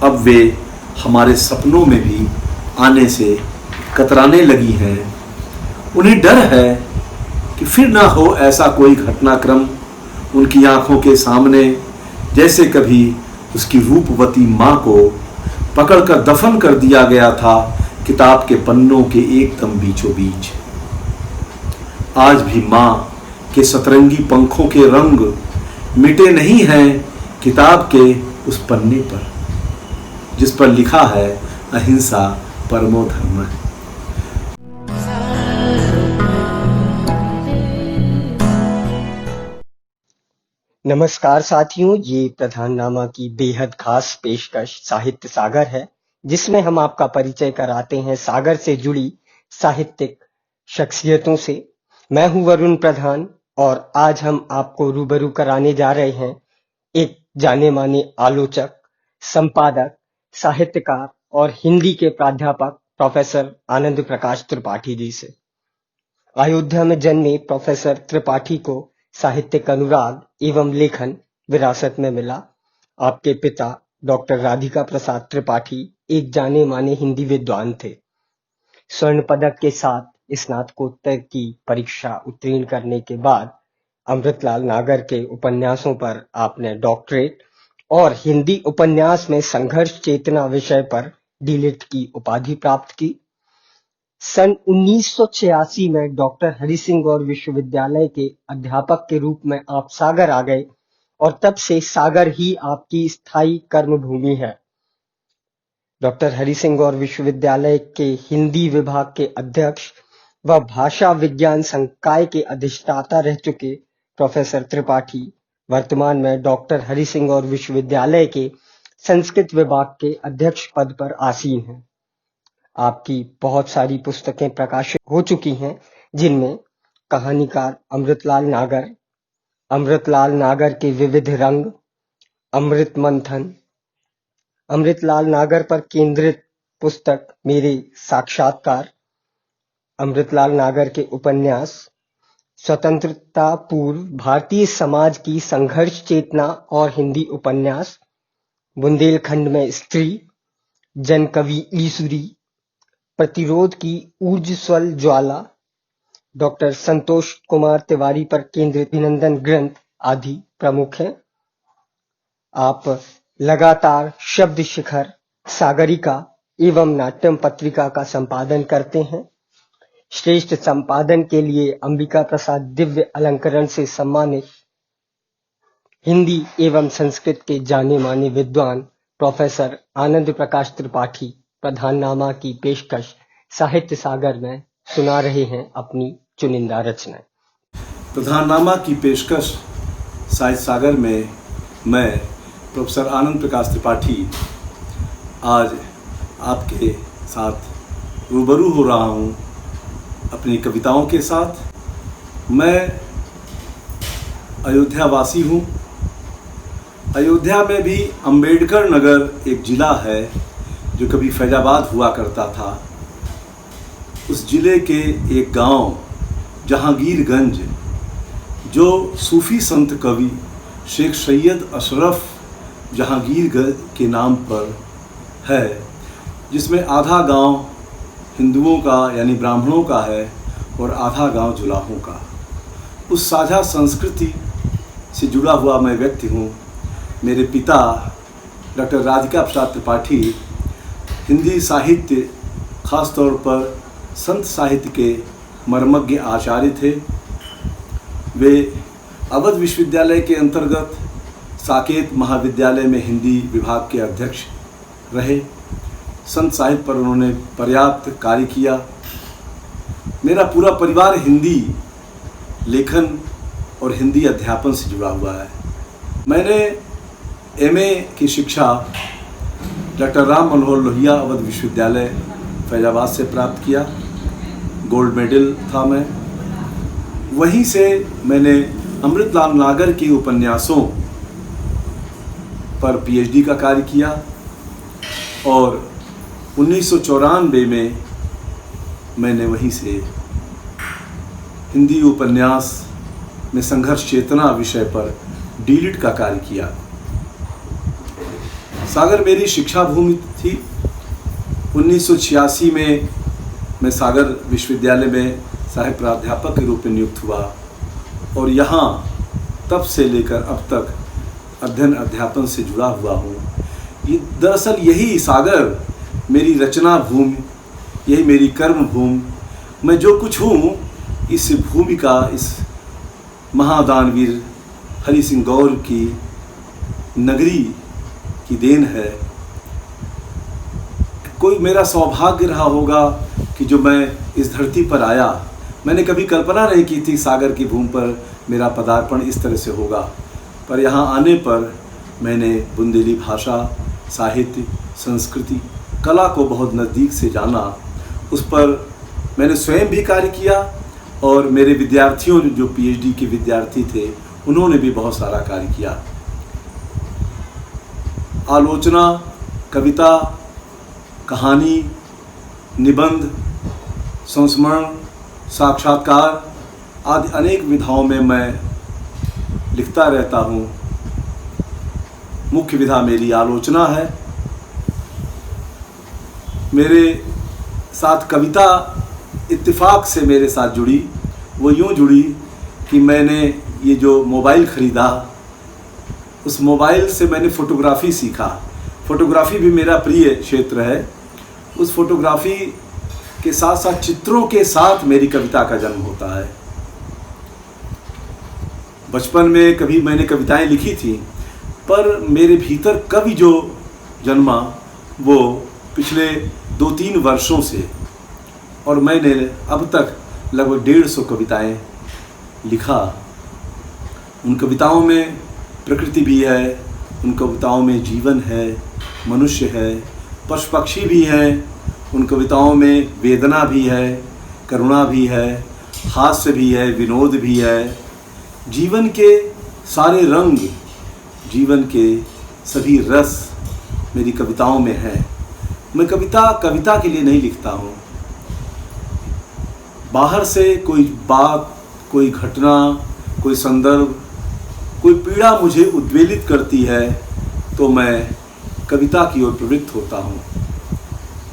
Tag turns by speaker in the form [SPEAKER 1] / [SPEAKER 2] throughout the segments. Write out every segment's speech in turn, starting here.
[SPEAKER 1] अब वे हमारे सपनों में भी आने से कतराने लगी हैं। उन्हें डर है कि फिर ना हो ऐसा कोई घटनाक्रम उनकी आंखों के सामने, जैसे कभी उसकी रूपवती माँ को पकड़कर दफन कर दिया गया था किताब के पन्नों के एकदम बीचों बीच। आज भी माँ के सतरंगी पंखों के रंग मिटे नहीं हैं किताब के उस पन्ने पर, जिस पर लिखा है अहिंसा परमो धर्म।
[SPEAKER 2] नमस्कार साथियों, ये प्रधाननामा की बेहद खास पेशकश साहित्य सागर है, जिसमें हम आपका परिचय कराते हैं सागर से जुड़ी साहित्यिक शख्सियतों से। मैं हूं वरुण प्रधान और आज हम आपको रूबरू कराने जा रहे हैं एक जाने माने आलोचक, संपादक, साहित्यकार और हिंदी के प्राध्यापक प्रोफेसर आनंद प्रकाश त्रिपाठी जी से। अयोध्या में जन्मे प्रोफेसर त्रिपाठी को साहित्यिक अनुराग एवं लेखन विरासत में मिला। आपके पिता डॉक्टर राधिका प्रसाद त्रिपाठी एक जाने माने हिंदी विद्वान थे। स्वर्ण पदक के साथ स्नातकोत्तर की परीक्षा उत्तीर्ण करने के बाद अमृतलाल नागर के उपन्यासों पर आपने डॉक्टरेट और हिंदी उपन्यास में संघर्ष चेतना विषय पर डीलिट की उपाधि प्राप्त की। सन 1986 में डॉक्टर हरि सिंह गौर विश्वविद्यालय के अध्यापक के रूप में आप सागर आ गए और तब से सागर ही आपकी स्थायी कर्मभूमि है। डॉक्टर हरि सिंह गौर विश्वविद्यालय के हिंदी विभाग के अध्यक्ष व भाषा विज्ञान संकाय के अधिष्ठाता रह चुके प्रोफेसर त्रिपाठी वर्तमान में डॉक्टर हरि सिंह गौर विश्वविद्यालय के संस्कृत विभाग के अध्यक्ष पद पर आसीन हैं। आपकी बहुत सारी पुस्तकें प्रकाशित हो चुकी हैं, जिनमें कहानीकार अमृतलाल नागर के विविध रंग, अमृत मंथन, अमृतलाल नागर पर केंद्रित पुस्तक मेरे साक्षात्कार, अमृतलाल नागर के उपन्यास, स्वतंत्रता पूर्व भारतीय समाज की संघर्ष चेतना और हिंदी उपन्यास, बुंदेलखंड में स्त्री, जन कवि ईसुरी, प्रतिरोध की ऊर्ज्वल ज्वाला, डॉक्टर संतोष कुमार तिवारी पर केंद्रित अभिनंदन ग्रंथ आदि प्रमुख हैं। आप लगातार शब्द शिखर, सागरिका एवं नाट्यम पत्रिका का संपादन करते हैं। श्रेष्ठ संपादन के लिए अंबिका प्रसाद दिव्य अलंकरण से सम्मानित हिंदी एवं संस्कृत के जाने माने विद्वान प्रोफेसर आनंद प्रकाश त्रिपाठी प्रधाननामा की पेशकश साहित्य सागर में सुना रहे हैं अपनी चुनिंदा रचनाएं।
[SPEAKER 1] प्रधाननामा की पेशकश साहित्य सागर में मैं प्रोफेसर आनंद प्रकाश त्रिपाठी आज आपके साथ रूबरू हो रहा हूँ अपनी कविताओं के साथ। मैं अयोध्या वासी हूँ। अयोध्या में भी अंबेडकर नगर एक ज़िला है जो कभी फैजाबाद हुआ करता था। उस ज़िले के एक गांव जहांगीरगंज, जो सूफ़ी संत कवि शेख सैयद अशरफ जहांगीर के नाम पर है, जिसमें आधा गांव हिंदुओं का यानी ब्राह्मणों का है और आधा गांव जुलाहों का। उस साझा संस्कृति से जुड़ा हुआ मैं व्यक्ति हूँ। मेरे पिता डॉक्टर राधिका प्रसाद त्रिपाठी हिंदी साहित्य, खास तौर पर संत साहित्य के मर्मज्ञ आचार्य थे। वे अवध विश्वविद्यालय के अंतर्गत साकेत महाविद्यालय में हिंदी विभाग के अध्यक्ष रहे। संत साहित्य पर उन्होंने पर्याप्त कार्य किया। मेरा पूरा परिवार हिंदी लेखन और हिंदी अध्यापन से जुड़ा हुआ है। मैंने एमए की शिक्षा डॉक्टर राम मनोहर लोहिया अवध विश्वविद्यालय फैजाबाद से प्राप्त किया। गोल्ड मेडल था मैं। वहीं से मैंने अमृतलाल नागर के उपन्यासों पर पीएचडी का कार्य किया और 1994 में मैंने वहीं से हिंदी उपन्यास में संघर्ष चेतना विषय पर डीलिट का कार्य किया। सागर मेरी शिक्षा भूमि थी। 1986 में मैं सागर विश्वविद्यालय में सहायक प्राध्यापक के रूप में नियुक्त हुआ और यहाँ तब से लेकर अब तक अध्ययन अध्यापन से जुड़ा हुआ हूँ। ये दरअसल यही सागर मेरी रचना भूमि, यही मेरी कर्म भूमि। मैं जो कुछ हूँ इस भूमि का, इस महादानवीर हरि सिंह गौर की नगरी की देन है। कोई मेरा सौभाग्य रहा होगा कि जो मैं इस धरती पर आया। मैंने कभी कल्पना नहीं की थी सागर की भूमि पर मेरा पदार्पण इस तरह से होगा, पर यहाँ आने पर मैंने बुंदेली भाषा, साहित्य, संस्कृति, कला को बहुत नज़दीक से जाना। उस पर मैंने स्वयं भी कार्य किया और मेरे विद्यार्थियों जो पीएचडी के विद्यार्थी थे उन्होंने भी बहुत सारा कार्य किया। आलोचना, कविता, कहानी, निबंध, संस्मरण, साक्षात्कार आदि अनेक विधाओं में मैं लिखता रहता हूँ। मुख्य विधा मेरी आलोचना है। मेरे साथ कविता इत्तेफाक से मेरे साथ जुड़ी। वो यूँ जुड़ी कि मैंने ये जो मोबाइल ख़रीदा, उस मोबाइल से मैंने फ़ोटोग्राफ़ी सीखा। फ़ोटोग्राफ़ी भी मेरा प्रिय क्षेत्र है। उस फ़ोटोग्राफ़ी के साथ साथ चित्रों के साथ मेरी कविता का जन्म होता है। बचपन में कभी मैंने कविताएं लिखी थी, पर मेरे भीतर कवि जो जन्मा वो पिछले 2-3 वर्षों से, और मैंने अब तक लगभग 150 कविताएं लिखा। उन कविताओं में प्रकृति भी है, उन कविताओं में जीवन है, मनुष्य है, पशु पक्षी भी हैं। उन कविताओं में वेदना भी है, करुणा भी है, हास्य भी है, विनोद भी है। जीवन के सारे रंग, जीवन के सभी रस मेरी कविताओं में हैं। मैं कविता के लिए नहीं लिखता हूँ। बाहर से कोई बात, कोई घटना, कोई संदर्भ, कोई पीड़ा मुझे उद्वेलित करती है तो मैं कविता की ओर प्रवृत्त होता हूँ।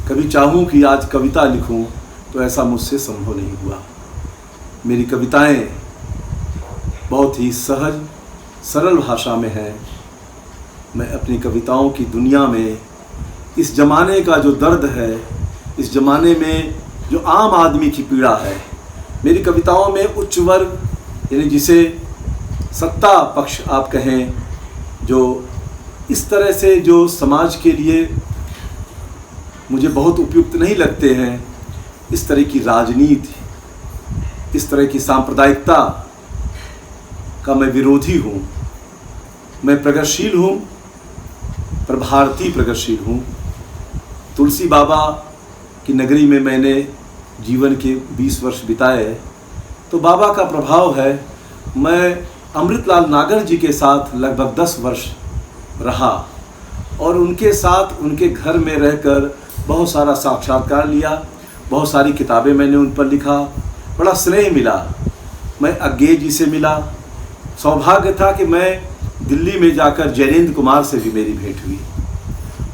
[SPEAKER 1] कभी चाहूँ कि आज कविता लिखूँ तो ऐसा मुझसे संभव नहीं हुआ। मेरी कविताएं बहुत ही सहज, सरल भाषा में हैं। मैं अपनी कविताओं की दुनिया में इस ज़माने का जो दर्द है, इस ज़माने में जो आम आदमी की पीड़ा है, मेरी कविताओं में उच्च वर्ग, यानी जिसे सत्ता पक्ष आप कहें, जो इस तरह से जो समाज के लिए मुझे बहुत उपयुक्त नहीं लगते हैं, इस तरह की राजनीति, इस तरह की सांप्रदायिकता का मैं विरोधी हूँ। मैं प्रगतिशील हूँ, पर भारतीय प्रगतिशील हूँ। तुलसी बाबा की नगरी में मैंने जीवन के 20 वर्ष बिताए, तो बाबा का प्रभाव है। मैं अमृतलाल नागर जी के साथ लगभग 10 वर्ष रहा और उनके साथ उनके घर में रहकर बहुत सारा साक्षात्कार लिया, बहुत सारी किताबें मैंने उन पर लिखा, बड़ा स्नेह मिला। मैं अज्ञे जी से मिला। सौभाग्य था कि मैं दिल्ली में जाकर जयेंद्र कुमार से भी मेरी भेंट हुई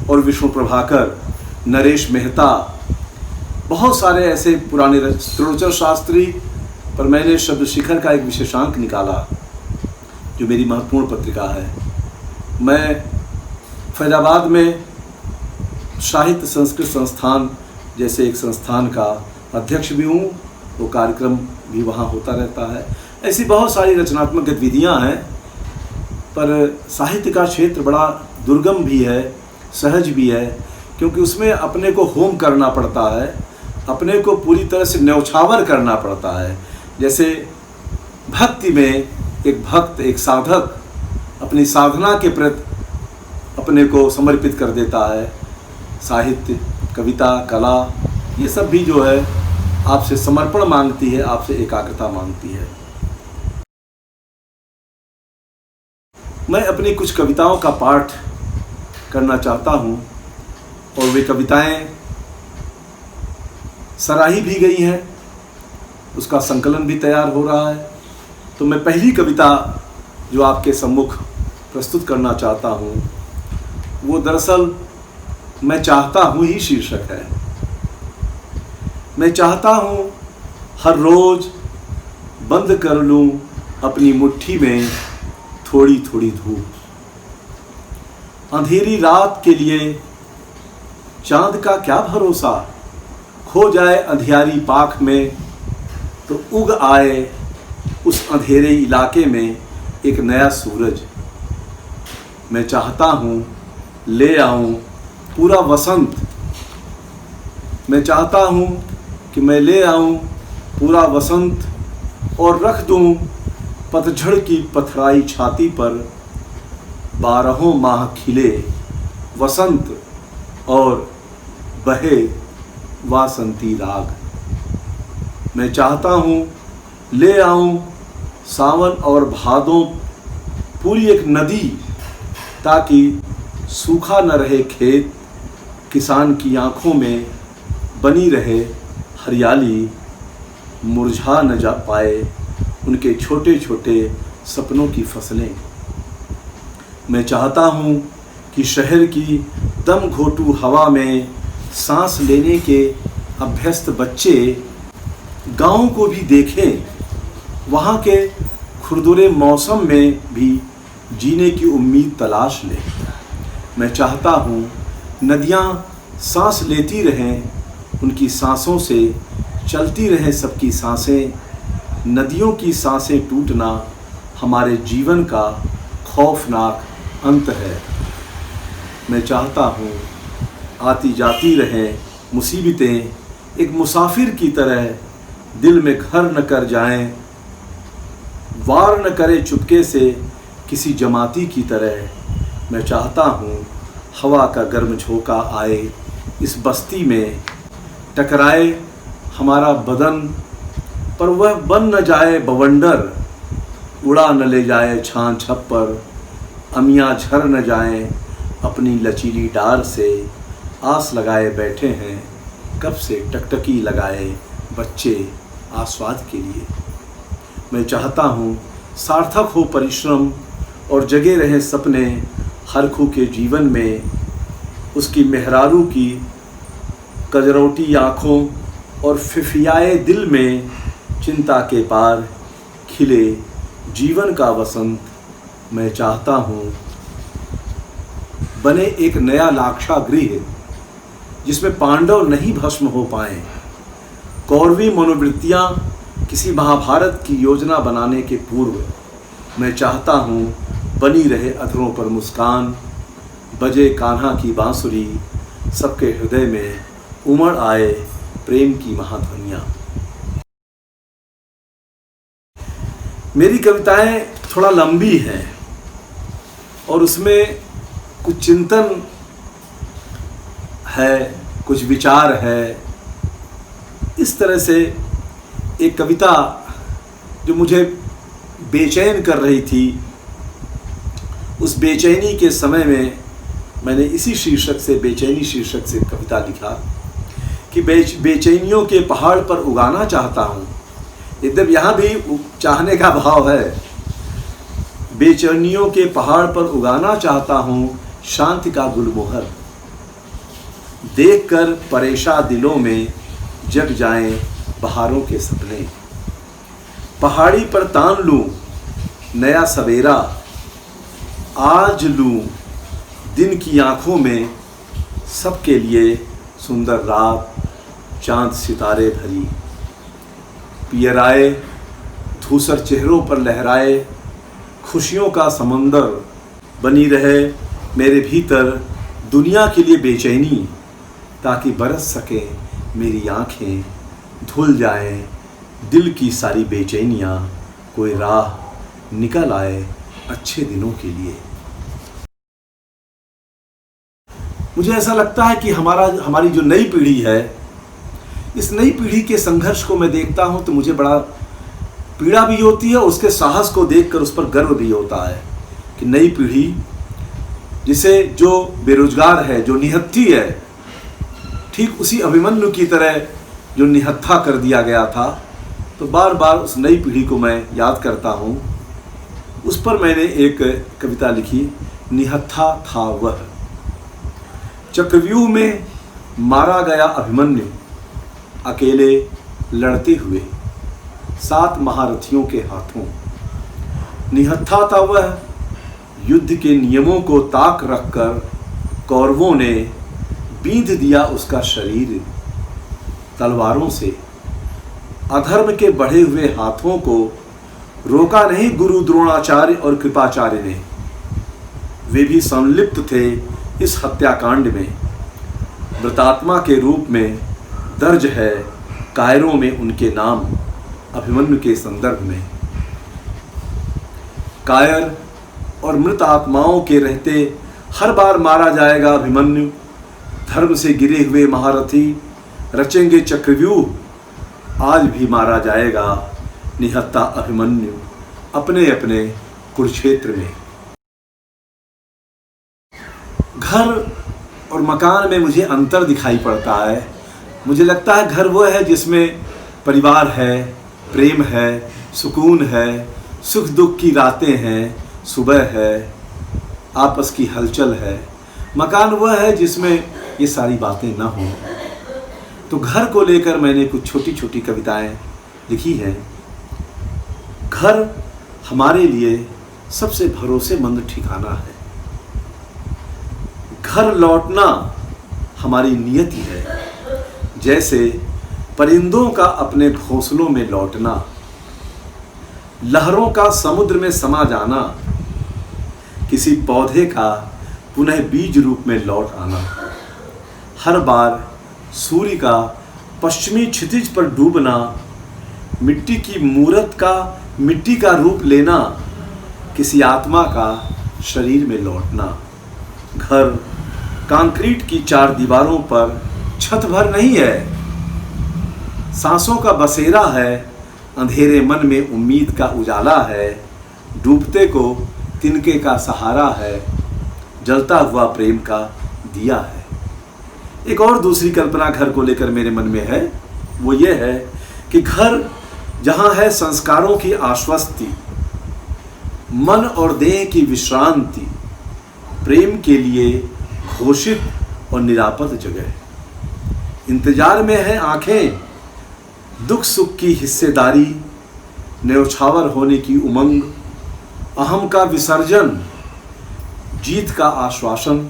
[SPEAKER 1] और विष्णु प्रभाकर, नरेश मेहता, बहुत सारे ऐसे पुराने त्रिलोचन शास्त्री पर मैंने शब्द शिखर का एक विशेषांक निकाला जो मेरी महत्वपूर्ण पत्रिका है। मैं फैजाबाद में साहित्य संस्कृत संस्थान जैसे एक संस्थान का अध्यक्ष भी हूँ। वो कार्यक्रम भी वहाँ होता रहता है। ऐसी बहुत सारी रचनात्मक गतिविधियाँ हैं, पर साहित्य का क्षेत्र बड़ा दुर्गम भी है, सहज भी है, क्योंकि उसमें अपने को होम करना पड़ता है, अपने को पूरी तरह से न्यौछावर करना पड़ता है। जैसे भक्ति में एक भक्त, एक साधक अपनी साधना के प्रति अपने को समर्पित कर देता है। साहित्य, कविता, कला, ये सब भी जो है आपसे समर्पण मांगती है, आपसे एकाग्रता मांगती है। मैं अपनी कुछ कविताओं का पाठ करना चाहता हूँ और वे कविताएं सराही भी गई हैं, उसका संकलन भी तैयार हो रहा है। तो मैं पहली कविता जो आपके सम्मुख प्रस्तुत करना चाहता हूँ वो दरअसल मैं चाहता हूँ ही शीर्षक है। मैं चाहता हूँ हर रोज बंद कर लूँ अपनी मुट्ठी में थोड़ी थोड़ी धूप। अंधेरी रात के लिए चांद का क्या भरोसा, खो जाए अंधियारी पाख में तो उग आए उस अंधेरे इलाके में एक नया सूरज। मैं चाहता हूँ ले आऊँ पूरा वसंत। मैं चाहता हूँ कि मैं ले आऊँ पूरा वसंत और रख दूँ पतझड़ की पथराई छाती पर 12 माह खिले वसंत और बहे वासंती राग। मैं चाहता हूँ ले आऊँ सावन और भादों पूरी एक नदी, ताकि सूखा न रहे खेत, किसान की आँखों में बनी रहे हरियाली, मुरझा न जा पाए उनके छोटे छोटे सपनों की फसलें। मैं चाहता हूँ कि शहर की दम घोटू हवा में सांस लेने के अभ्यस्त बच्चे गाँव को भी देखें, वहाँ के खुरदुरे मौसम में भी जीने की उम्मीद तलाश लें। मैं चाहता हूँ नदियाँ सांस लेती रहें, उनकी सांसों से चलती रहें सबकी सांसें। नदियों की सांसें टूटना हमारे जीवन का खौफनाक अंत है। मैं चाहता हूँ आती जाती रहें मुसीबतें एक मुसाफिर की तरह, दिल में घर न कर जाएं, वार न करे चुपके से किसी जमाती की तरह। मैं चाहता हूँ हवा का गर्म झोंका आए इस बस्ती में, टकराए हमारा बदन पर वह बन न जाए बवंडर, उड़ा न ले जाए छान छप्पर, अमियाँ झर न जाएं अपनी लचीली डार से। आस लगाए बैठे हैं कब से टकटकी लगाए बच्चे आस्वाद के लिए। मैं चाहता हूँ सार्थक हो परिश्रम और जगे रहे सपने हर खू के जीवन में। उसकी मेहरारू की कजरौटी आँखों और फिफियाए दिल में चिंता के पार खिले जीवन का वसंत। मैं चाहता हूँ बने एक नया लाक्षागृह जिसमें पांडव नहीं भस्म हो पाएं। कौरवी मनोवृत्तियाँ किसी महाभारत की योजना बनाने के पूर्व। मैं चाहता हूँ बनी रहे अधरों पर मुस्कान, बजे कान्हा की बांसुरी, सबके हृदय में उमड़ आए प्रेम की महाध्वनियाँ। मेरी कविताएं थोड़ा लंबी हैं और उसमें कुछ चिंतन है, कुछ विचार है। इस तरह से एक कविता जो मुझे बेचैन कर रही थी, उस बेचैनी के समय में मैंने इसी शीर्षक से, बेचैनी शीर्षक से कविता लिखा कि बेचैनियों के पहाड़ पर उगाना चाहता हूँ। एकदम यहाँ भी चाहने का भाव है। बेचैनियों के पहाड़ पर उगाना चाहता हूँ शांति का गुलमोहर, देखकर परेशान दिलों में जग जाएं बहारों के सपने। पहाड़ी पर तान लूं नया सवेरा, आज लूं दिन की आँखों में सबके लिए सुंदर रात, चांद सितारे भरी। पियराए धूसर चेहरों पर लहराए खुशियों का समंदर, बनी रहे मेरे भीतर दुनिया के लिए बेचैनी, ताकि बरस सके मेरी आँखें, धुल जाएं दिल की सारी बेचैनियाँ, कोई राह निकल आए अच्छे दिनों के लिए। मुझे ऐसा लगता है कि हमारी जो नई पीढ़ी है, इस नई पीढ़ी के संघर्ष को मैं देखता हूँ तो मुझे बड़ा पीड़ा भी होती है। उसके साहस को देखकर उस पर गर्व भी होता है कि नई पीढ़ी, जिसे जो बेरोजगार है, जो निहत्थी है, ठीक उसी अभिमन्यु की तरह जो निहत्था कर दिया गया था, तो बार बार उस नई पीढ़ी को मैं याद करता हूँ। उस पर मैंने एक कविता लिखी, निहत्था था वह। चक्रव्यूह में मारा गया अभिमन्यु अकेले लड़ते हुए 7 महारथियों के हाथों। निहत्था था वह, युद्ध के नियमों को ताक रखकर कौरवों ने बींध दिया उसका शरीर तलवारों से। अधर्म के बढ़े हुए हाथों को रोका नहीं गुरु द्रोणाचार्य और कृपाचार्य ने, वे भी संलिप्त थे इस हत्याकांड में। मृतात्मा के रूप में दर्ज है कायरों में उनके नाम अभिमन्यु के संदर्भ में। कायर और मृत आत्माओं के रहते हर बार मारा जाएगा अभिमन्यु। धर्म से गिरे हुए महारथी रचेंगे चक्रव्यूह, आज भी मारा जाएगा निहत्था अभिमन्यु अपने अपने कुरुक्षेत्र में। घर और मकान में मुझे अंतर दिखाई पड़ता है। मुझे लगता है घर वो है जिसमें परिवार है, प्रेम है, सुकून है, सुख दुख की रातें हैं, सुबह है, आपस की हलचल है। मकान वह है जिसमें ये सारी बातें ना हों। तो घर को लेकर मैंने कुछ छोटी छोटी कविताएं लिखी हैं। घर हमारे लिए सबसे भरोसेमंद ठिकाना है। घर लौटना हमारी नियति है, जैसे परिंदों का अपने घोंसलों में लौटना, लहरों का समुद्र में समा जाना, किसी पौधे का पुनः बीज रूप में लौट आना। हर बार सूर्य का पश्चिमी क्षितिज पर डूबना, मिट्टी की मूरत का मिट्टी का रूप लेना, किसी आत्मा का शरीर में लौटना। घर कंक्रीट की 4 दीवारों पर छत भर नहीं है, सांसों का बसेरा है, अंधेरे मन में उम्मीद का उजाला है, डूबते को तिनके का सहारा है, जलता हुआ प्रेम का दिया है। एक और दूसरी कल्पना घर को लेकर मेरे मन में है, वो ये है कि घर जहाँ है संस्कारों की आश्वस्ति, मन और देह की विश्रांति, प्रेम के लिए घोषित और निरापद जगह। इंतजार में है आंखें, दुख सुख की हिस्सेदारी, न्यौछावर होने की उमंग, अहम का विसर्जन, जीत का आश्वासन,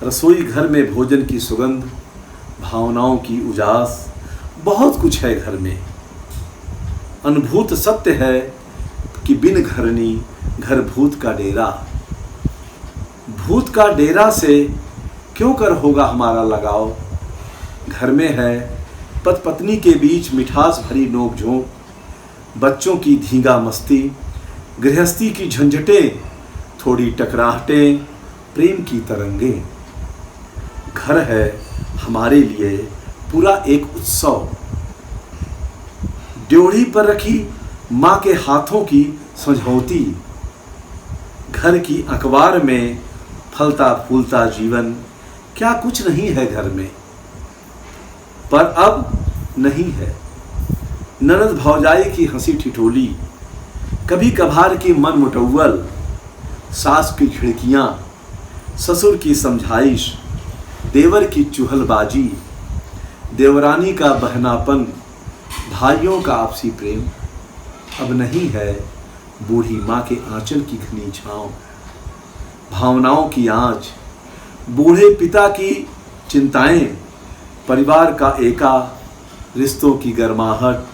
[SPEAKER 1] रसोई घर में भोजन की सुगंध, भावनाओं की उजास, बहुत कुछ है घर में। अनुभूत सत्य है कि बिन घरनी घर भूत का डेरा। भूत का डेरा से क्यों कर होगा हमारा लगाव। घर में है पति पत्नी के बीच मिठास भरी नोक-झोंक, बच्चों की धींगा मस्ती, गृहस्थी की झंझटें, थोड़ी टकराहटें, प्रेम की तरंगें। घर है हमारे लिए पूरा एक उत्सव। ड्योढ़ी पर रखी माँ के हाथों की समझौती, घर की अखबार में फलता फूलता जीवन, क्या कुछ नहीं है घर में। पर अब नहीं है। ननद भौजाई की हंसी ठिठोली, कभी कभार की मन मुटव्वल, सास की खिड़कियाँ, ससुर की समझाइश, देवर की चुहलबाजी, देवरानी का बहनापन, भाइयों का आपसी प्रेम। अब नहीं है बूढ़ी माँ के आंचल की घनी छाँव, भावनाओं की आँच, बूढ़े पिता की चिंताएं, परिवार का एका, रिश्तों की गर्माहट,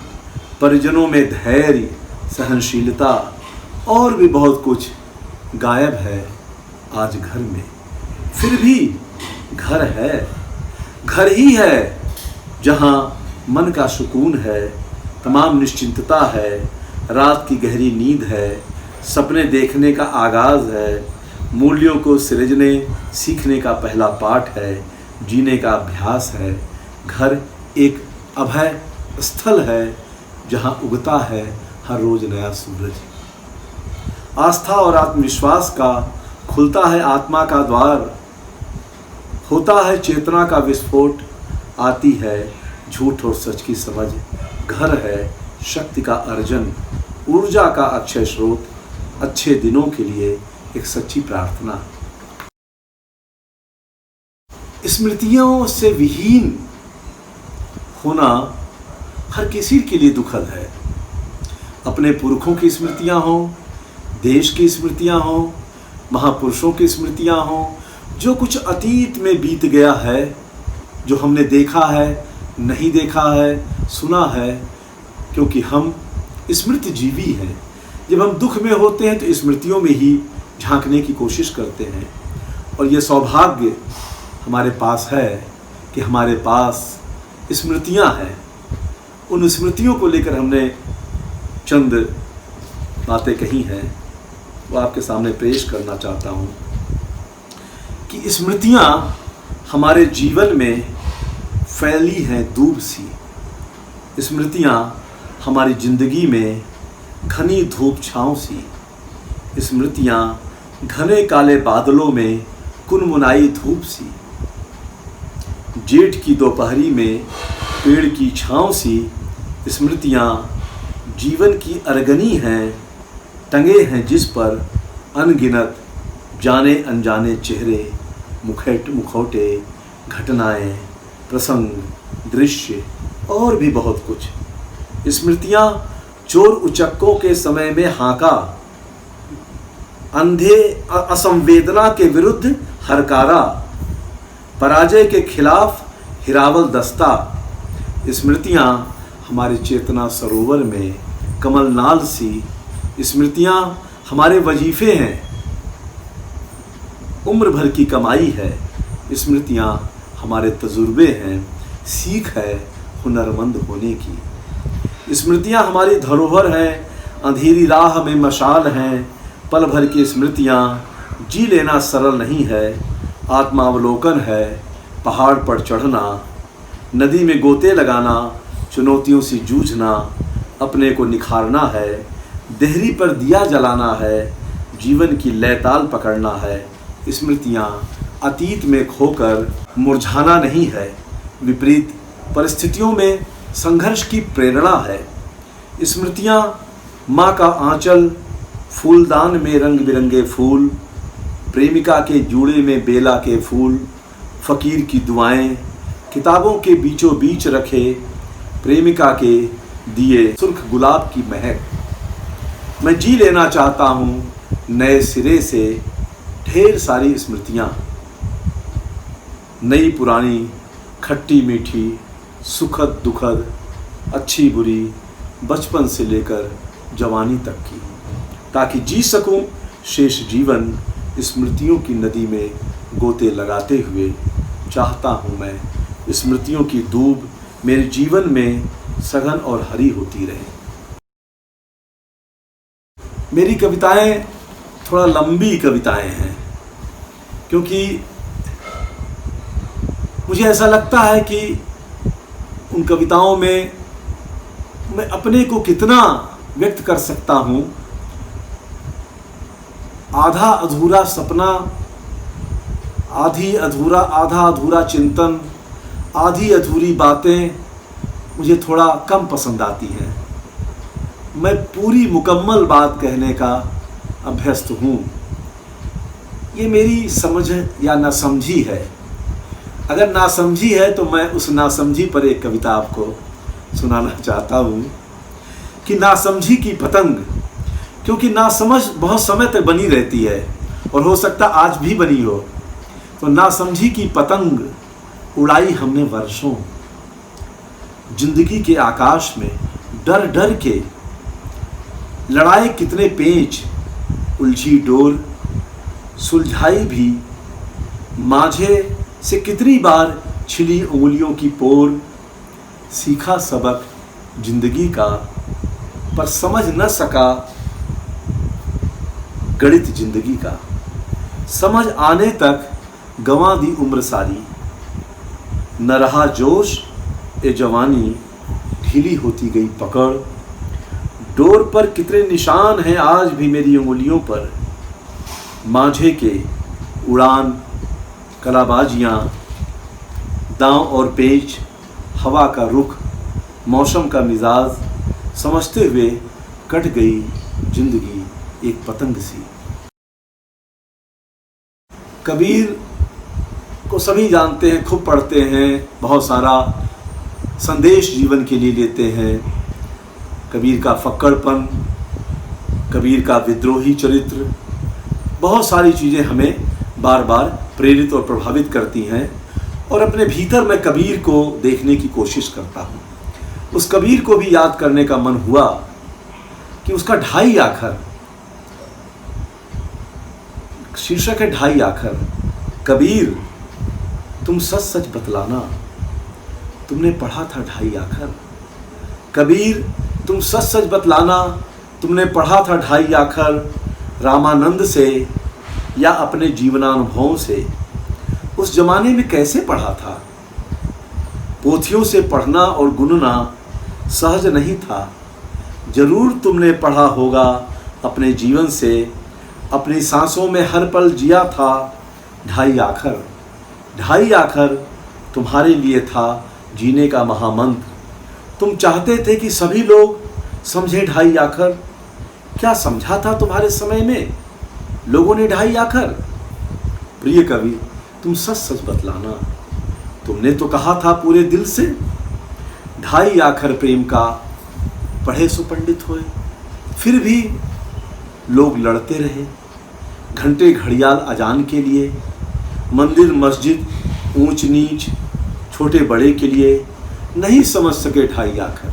[SPEAKER 1] परिजनों में धैर्य, सहनशीलता और भी बहुत कुछ गायब है आज घर में। फिर भी घर है, घर ही है जहाँ मन का सुकून है, तमाम निश्चिंतता है, रात की गहरी नींद है, सपने देखने का आगाज़ है, मूल्यों को सृजने सीखने का पहला पाठ है, जीने का अभ्यास है। घर एक अभय स्थल है जहाँ उगता है हर रोज नया सूरज। आस्था और आत्मविश्वास का खुलता है आत्मा का द्वार, होता है चेतना का विस्फोट, आती है झूठ और सच की समझ। घर है शक्ति का अर्जन, ऊर्जा का अक्षय स्रोत, अच्छे दिनों के लिए एक सच्ची प्रार्थना। स्मृतियों से विहीन होना हर किसी के लिए दुखद है। अपने पुरखों की स्मृतियां हों, देश की स्मृतियां हों, महापुरुषों की स्मृतियां हों, जो कुछ अतीत में बीत गया है, जो हमने देखा है, नहीं देखा है, सुना है, क्योंकि हम स्मृतिजीवी हैं। जब हम दुख में होते हैं तो स्मृतियों में ही झांकने की कोशिश करते हैं। और ये सौभाग्य हमारे पास है कि हमारे पास स्मृतियां हैं। उन स्मृतियों को लेकर हमने चंद बातें कही हैं, वो आपके सामने पेश करना चाहता हूँ कि स्मृतियां हमारे जीवन में फैली हैं दूब सी। स्मृतियां हमारी जिंदगी में घनी धूप छाँव सी। स्मृतियां घने काले बादलों में कुनमुनाई धूप सी। जेठ की दोपहरी में पेड़ की छाँव सी। स्मृतियां जीवन की अरगनी हैं, टंगे हैं जिस पर अनगिनत जाने अनजाने चेहरे, मुखौटे, घटनाएं, प्रसंग, दृश्य और भी बहुत कुछ। स्मृतियां चोर उचक्कों के समय में हाका, अंधे असंवेदना के विरुद्ध हरकारा, पराजय के खिलाफ हिरावल दस्ता। स्मृतियां हमारे चेतना सरोवर में कमलनाल सी। स्मृतियां हमारे वजीफे हैं, उम्र भर की कमाई है। स्मृतियां हमारे तजुर्बे हैं, सीख है हुनरमंद होने की। स्मृतियां हमारी धरोहर हैं, अंधेरी राह में मशाल हैं। पल भर की स्मृतियां जी लेना सरल नहीं है। आत्मावलोकन है पहाड़ पर चढ़ना, नदी में गोते लगाना, चुनौतियों से जूझना, अपने को निखारना है, देहरी पर दिया जलाना है, जीवन की लयताल पकड़ना है। स्मृतियां अतीत में खोकर मुरझाना नहीं है, विपरीत परिस्थितियों में संघर्ष की प्रेरणा है। स्मृतियां माँ का आंचल, फूलदान में रंग बिरंगे फूल, प्रेमिका के जूड़े में बेला के फूल, फ़कीर की दुआएं, किताबों के बीचों बीच रखे प्रेमिका के दिए सुर्ख गुलाब की महक। मैं जी लेना चाहता हूँ नए सिरे से ढेर सारी स्मृतियाँ, नई पुरानी, खट्टी मीठी, सुखद दुखद, अच्छी बुरी, बचपन से लेकर जवानी तक की, ताकि जी सकूं शेष जीवन स्मृतियों की नदी में गोते लगाते हुए। चाहता हूँ मैं स्मृतियों की दूब मेरे जीवन में सघन और हरी होती रहे। मेरी कविताएं थोड़ा लंबी कविताएं हैं, क्योंकि मुझे ऐसा लगता है कि उन कविताओं में मैं अपने को कितना व्यक्त कर सकता हूँ। आधा अधूरा सपना, आधा अधूरा चिंतन, आधी अधूरी बातें मुझे थोड़ा कम पसंद आती हैं। मैं पूरी मुकम्मल बात कहने का अभ्यस्त हूँ। ये मेरी समझ या नासमझी है। अगर नासमझी है तो मैं उस नासमझी पर एक कविता आपको सुनाना चाहता हूँ कि नासमझी की पतंग, क्योंकि नासमझ बहुत समय तक बनी रहती है और हो सकता आज भी बनी हो। तो नासमझी की पतंग उड़ाई हमने वर्षों, जिंदगी के आकाश में डर डर के लड़ाए कितने पेच, उलझी डोर सुलझाई भी, माझे से कितनी बार छिली उंगलियों की पोर। सीखा सबक जिंदगी का पर समझ न सका गणित जिंदगी का। समझ आने तक गंवा दी उम्र सारी, न रहा जोश ए जवानी, ढीली होती गई पकड़। डोर पर कितने निशान हैं आज भी मेरी उंगलियों पर। माझे के उड़ान, कलाबाजियाँ, दांव और पेच, हवा का रुख, मौसम का मिजाज, समझते हुए कट गई जिंदगी एक पतंग सी। कबीर को सभी जानते हैं, खूब पढ़ते हैं, बहुत सारा संदेश जीवन के लिए लेते हैं। कबीर का फक्कड़पन, कबीर का विद्रोही चरित्र, बहुत सारी चीज़ें हमें बार बार प्रेरित और प्रभावित करती हैं। और अपने भीतर मैं कबीर को देखने की कोशिश करता हूँ। उस कबीर को भी याद करने का मन हुआ कि उसका ढाई आखर, शीर्षक है ढाई आखर। कबीर तुम सच सच बतलाना, तुमने पढ़ा था ढाई आखर। कबीर तुम सच सच बतलाना, तुमने पढ़ा था ढाई आखर। रामानंद से या अपने जीवनानुभवों से। उस जमाने में कैसे पढ़ा था? पोथियों से पढ़ना और गुनना सहज नहीं था। जरूर तुमने पढ़ा होगा अपने जीवन से, अपनी सांसों में हर पल जिया था ढाई आखर। ढाई आखर तुम्हारे लिए था जीने का महामंत्र। तुम चाहते थे कि सभी लोग समझे ढाई आखर। क्या समझा था तुम्हारे समय में लोगों ने ढाई आखर? प्रिय कवि, तुम सच सच बतलाना, तुमने तो कहा था पूरे दिल से। ढाई आखर प्रेम का पढ़े सो पंडित होए। फिर भी लोग लड़ते रहे, घंटे घड़ियाल अजान के लिए, मंदिर मस्जिद ऊंच नीच छोटे बड़े के लिए नहीं समझ सके ढाई आखर।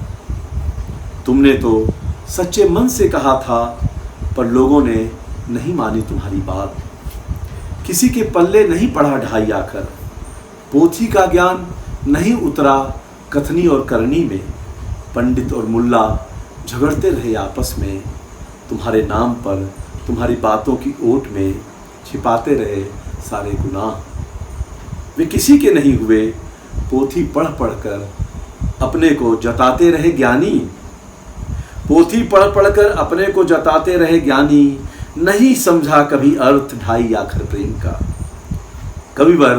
[SPEAKER 1] तुमने तो सच्चे मन से कहा था, पर लोगों ने नहीं मानी तुम्हारी बात। किसी के पल्ले नहीं पड़ा ढाई आखर। पोथी का ज्ञान नहीं उतरा कथनी और करनी में। पंडित और मुल्ला झगड़ते रहे आपस में, तुम्हारे नाम पर, तुम्हारी बातों की ओट में छिपाते रहे सारे गुनाह। वे किसी के नहीं हुए, पोथी पढ़ पढ़ कर अपने को जताते रहे ज्ञानी। पोथी पढ़ पढ़ कर अपने को जताते रहे ज्ञानी। नहीं समझा कभी अर्थ ढाई आखर प्रेम का। कविवर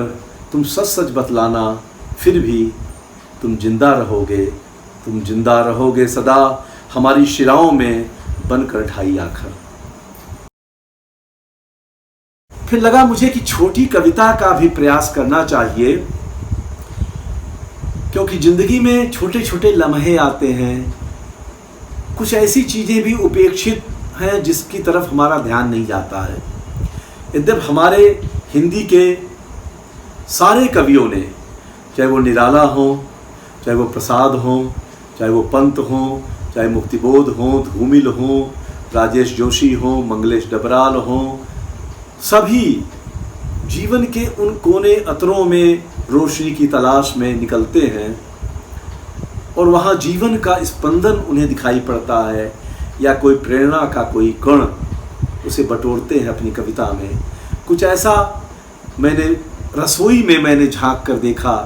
[SPEAKER 1] तुम सच सच बतलाना, फिर भी तुम जिंदा रहोगे, तुम जिंदा रहोगे सदा हमारी शिराओं में बनकर ढाई आखर। फिर लगा मुझे कि छोटी कविता का भी प्रयास करना चाहिए, क्योंकि जिंदगी में छोटे छोटे लम्हे आते हैं। कुछ ऐसी चीजें भी उपेक्षित हैं जिसकी तरफ हमारा ध्यान नहीं जाता है। यद्यप हमारे हिंदी के सारे कवियों ने, चाहे वो निराला हो, चाहे वो प्रसाद हो, चाहे वो पंत हो, चाहे मुक्तिबोध हो, धूमिल हो, राजेश जोशी हो, मंगलेश डबराल हो, सभी जीवन के उन कोने अतरों में रोशनी की तलाश में निकलते हैं और वहाँ जीवन का स्पंदन उन्हें दिखाई पड़ता है, या कोई प्रेरणा का कोई कण उसे बटोरते हैं अपनी कविता में। कुछ ऐसा मैंने रसोई में मैंने झांक कर देखा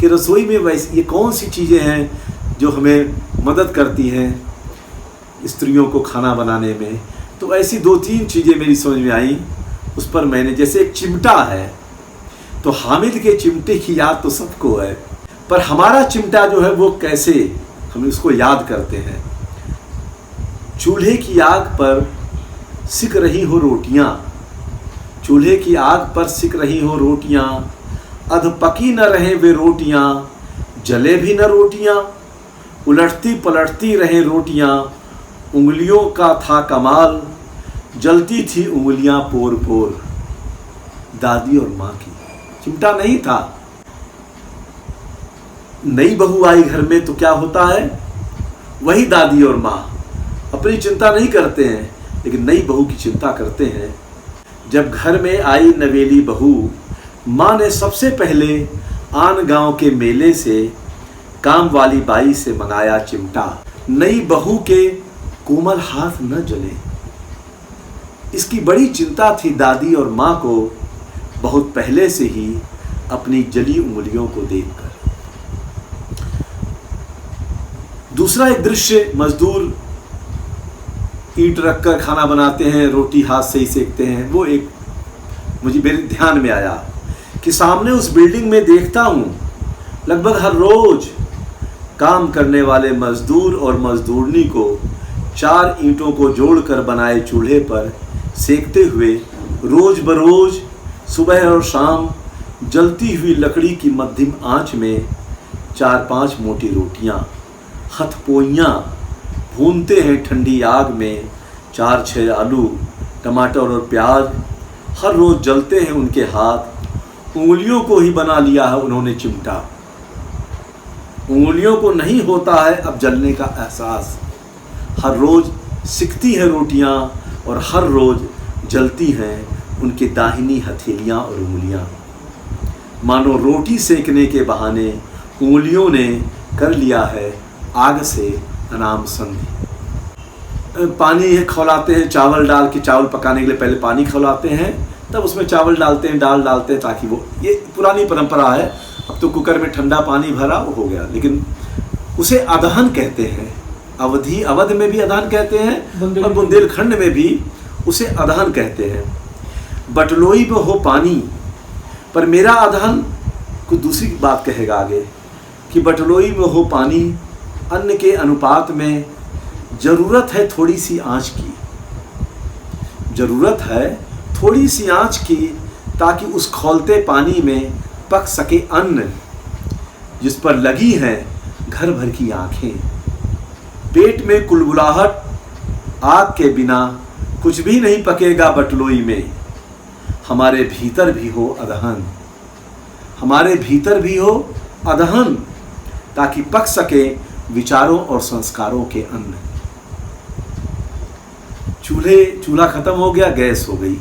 [SPEAKER 1] कि रसोई में वैसे ये कौन सी चीज़ें हैं जो हमें मदद करती हैं स्त्रियों को खाना बनाने में। तो ऐसी दो तीन चीज़ें मेरी समझ में आई। उस पर मैंने, जैसे एक चिमटा है, तो हामिद के चिमटे की याद तो सबको है, पर हमारा चिमटा जो है वो कैसे हम उसको याद करते हैं। चूल्हे की आग पर सिक रही हो रोटियां, चूल्हे की आग पर सिक रही हो रोटियां, अध पकी न रहे वे रोटियां, जले भी न रोटियां, उलटती पलटती रहे रोटियां, उंगलियों का था कमाल, जलती थी उंगलियां पोर पोर। दादी और माँ की चिमटा नहीं था। नई बहू आई घर में तो क्या होता है, वही दादी और माँ अपनी चिंता नहीं करते हैं, लेकिन नई बहू की चिंता करते हैं। जब घर में आई नवेली बहू, माँ ने सबसे पहले आन गांव के मेले से काम वाली बाई से मंगाया चिमटा। नई बहू के कोमल हाथ न जले, इसकी बड़ी चिंता थी दादी और माँ को, बहुत पहले से ही अपनी जली उंगलियों को देखकर। दूसरा एक दृश्य, मजदूर ईंट रखकर खाना बनाते हैं, रोटी हाथ से ही सेकते हैं। वो एक मुझे मेरे ध्यान में आया कि सामने उस बिल्डिंग में देखता हूँ लगभग हर रोज काम करने वाले मजदूर और मजदूरनी को 4 ईंटों को जोड़कर बनाए चूल्हे पर सेकते हुए रोज बरोज सुबह और शाम जलती हुई लकड़ी की मध्यम आंच में 4-5 मोटी रोटियां हथपोइयाँ भूनते हैं ठंडी आग में। 4-6 आलू, टमाटर और प्याज हर रोज जलते हैं उनके हाथ। उंगलियों को ही बना लिया है उन्होंने चिमटा। उंगलियों को नहीं होता है अब जलने का एहसास। हर रोज सिकती हैं रोटियां और हर रोज जलती हैं उनकी दाहिनी हथेलियां और उंगलियां। मानो रोटी सेकने के बहाने उंगलियों ने कर लिया है आग से अनाम संधि। पानी खौलाते हैं चावल डाल के, चावल पकाने के लिए पहले पानी खौलाते हैं, तब उसमें चावल डालते हैं, दाल डालते हैं, ताकि वो, ये पुरानी परंपरा है। अब तो कुकर में ठंडा पानी भरा वो हो गया, लेकिन उसे अदहन कहते हैं। अवध में भी अदहन कहते हैं और बुंदेलखंड में भी उसे अदहन कहते हैं। बटलोई में हो पानी, पर मेरा अदहन कुछ दूसरी बात कहेगा आगे कि बटलोई में हो पानी, अन्न के अनुपात में ज़रूरत है थोड़ी सी आँच की, ज़रूरत है थोड़ी सी आँच की, ताकि उस खौलते पानी में पक सके अन्न जिस पर लगी हैं घर भर की आँखें। पेट में कुलबुलाहट आग के बिना कुछ भी नहीं पकेगा बटलोई में। हमारे भीतर भी हो अदहन, हमारे भीतर भी हो अदहन, ताकि पक सके विचारों और संस्कारों के अन्न। चूल्हा खत्म हो गया, गैस हो गई।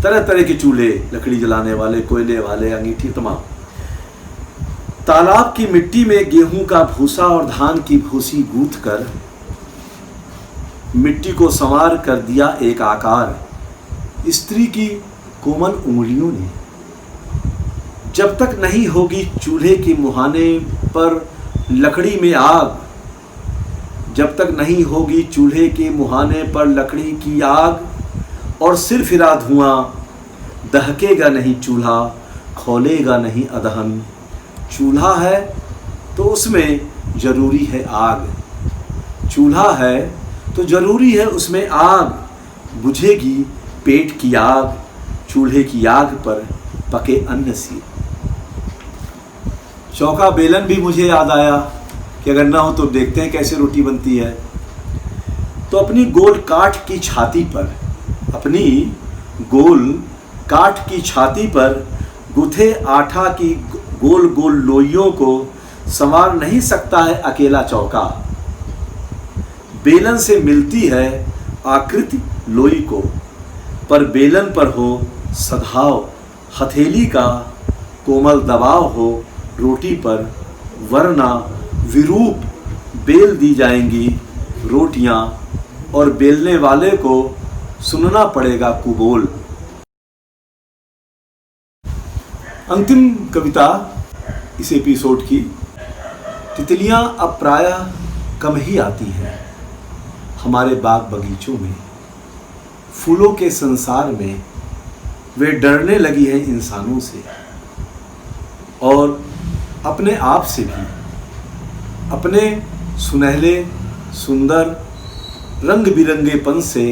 [SPEAKER 1] तरह तरह के चूल्हे, लकड़ी जलाने वाले, कोयले वाले, अंगीठी, तमाम। तालाब की मिट्टी में गेहूं का भूसा और धान की भूसी गूंथ कर मिट्टी को संवार कर दिया एक आकार स्त्री की कोमल उंगलियों ने। जब तक नहीं होगी चूल्हे के मुहाने पर लकड़ी में आग, जब तक नहीं होगी चूल्हे के मुहाने पर लकड़ी की आग, और सिर फिरा धुआं, दहकेगा नहीं चूल्हा, खौलेगा नहीं अदहन। चूल्हा है तो उसमें जरूरी है आग, चूल्हा है तो जरूरी है उसमें आग। बुझेगी पेट की आग, चूल्हे की आग पर पके अन्न सी। चौका बेलन भी मुझे याद आया कि अगर ना हो तो देखते हैं कैसे रोटी बनती है। तो अपनी गोल काठ की छाती पर, अपनी गोल काठ की छाती पर गुथे आटा की गोल गोल लोइयों को संवार नहीं सकता है अकेला चौका। बेलन से मिलती है आकृति लोई को, पर बेलन पर हो सधाव हथेली का कोमल दबाव हो रोटी पर, वरना विरूप बेल दी जाएंगी रोटियां और बेलने वाले को सुनना पड़ेगा कुबोल। अंतिम कविता इस एपिसोड की। तितलियां अब प्रायः कम ही आती हैं हमारे बाग बगीचों में। फूलों के संसार में वे डरने लगी हैं इंसानों से और अपने आप से भी। अपने सुनहले सुंदर रंग बिरंगेपन से,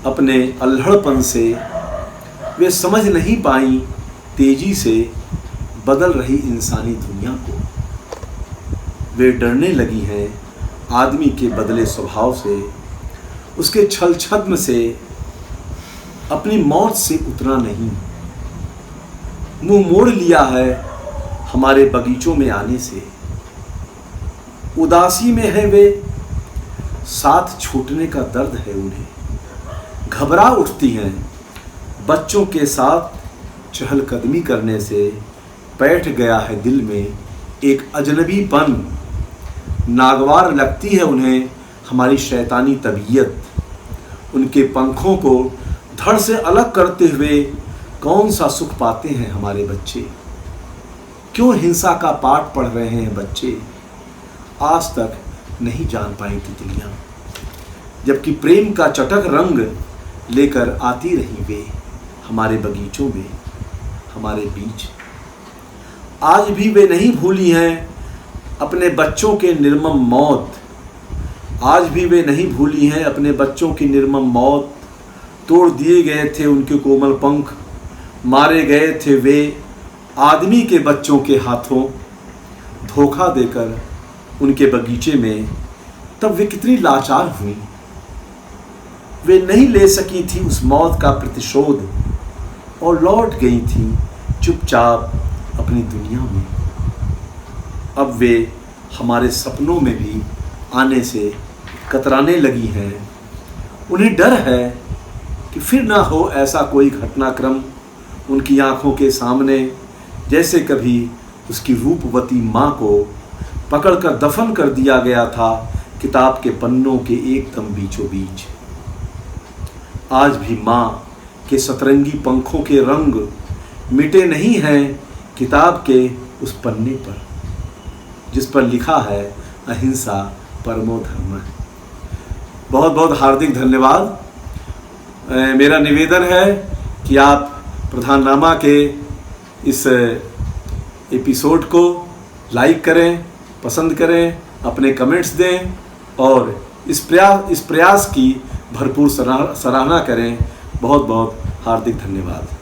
[SPEAKER 1] अपने अल्हड़पन से वे समझ नहीं पाई तेजी से बदल रही इंसानी दुनिया को। वे डरने लगी हैं आदमी के बदले स्वभाव से, उसके छल छद्म से, अपनी मौत से उतना नहीं। मुंह मोड़ लिया है हमारे बगीचों में आने से। उदासी में है वे, साथ छूटने का दर्द है उन्हें। घबरा उठती हैं बच्चों के साथ चहलकदमी करने से। बैठ गया है दिल में एक अजनबीपन। नागवार लगती है उन्हें हमारी शैतानी तबीयत। उनके पंखों को धड़ से अलग करते हुए कौन सा सुख पाते हैं हमारे बच्चे। क्यों हिंसा का पाठ पढ़ रहे हैं बच्चे, आज तक नहीं जान पाई तितलियां। जबकि प्रेम का चटक रंग लेकर आती रही वे हमारे बगीचों में, हमारे बीच। आज भी वे नहीं भूली हैं अपने बच्चों के निर्मम मौत। आज भी वे नहीं भूली हैं अपने बच्चों की निर्मम मौत। तोड़ दिए गए थे उनके कोमल पंख, मारे गए थे वे आदमी के बच्चों के हाथों धोखा देकर उनके बगीचे में, तब वे कितनी लाचार हुई। वे नहीं ले सकी थी उस मौत का प्रतिशोध और लौट गई थी चुपचाप अपनी दुनिया में। अब वे हमारे सपनों में भी आने से कतराने लगी हैं। उन्हें डर है कि फिर ना हो ऐसा कोई घटनाक्रम उनकी आंखों के सामने, जैसे कभी उसकी रूपवती माँ को पकड़कर दफन कर दिया गया था किताब के पन्नों के एकदम बीचों बीच। आज भी माँ के सतरंगी पंखों के रंग मिटे नहीं हैं किताब के उस पन्ने पर, जिस पर लिखा है अहिंसा परमो धर्म। बहुत बहुत हार्दिक धन्यवाद। मेरा निवेदन है कि आप प्रधाननामा के इस एपिसोड को लाइक करें, पसंद करें, अपने कमेंट्स दें और इस प्रयास की भरपूर सराहना करें। बहुत बहुत हार्दिक धन्यवाद।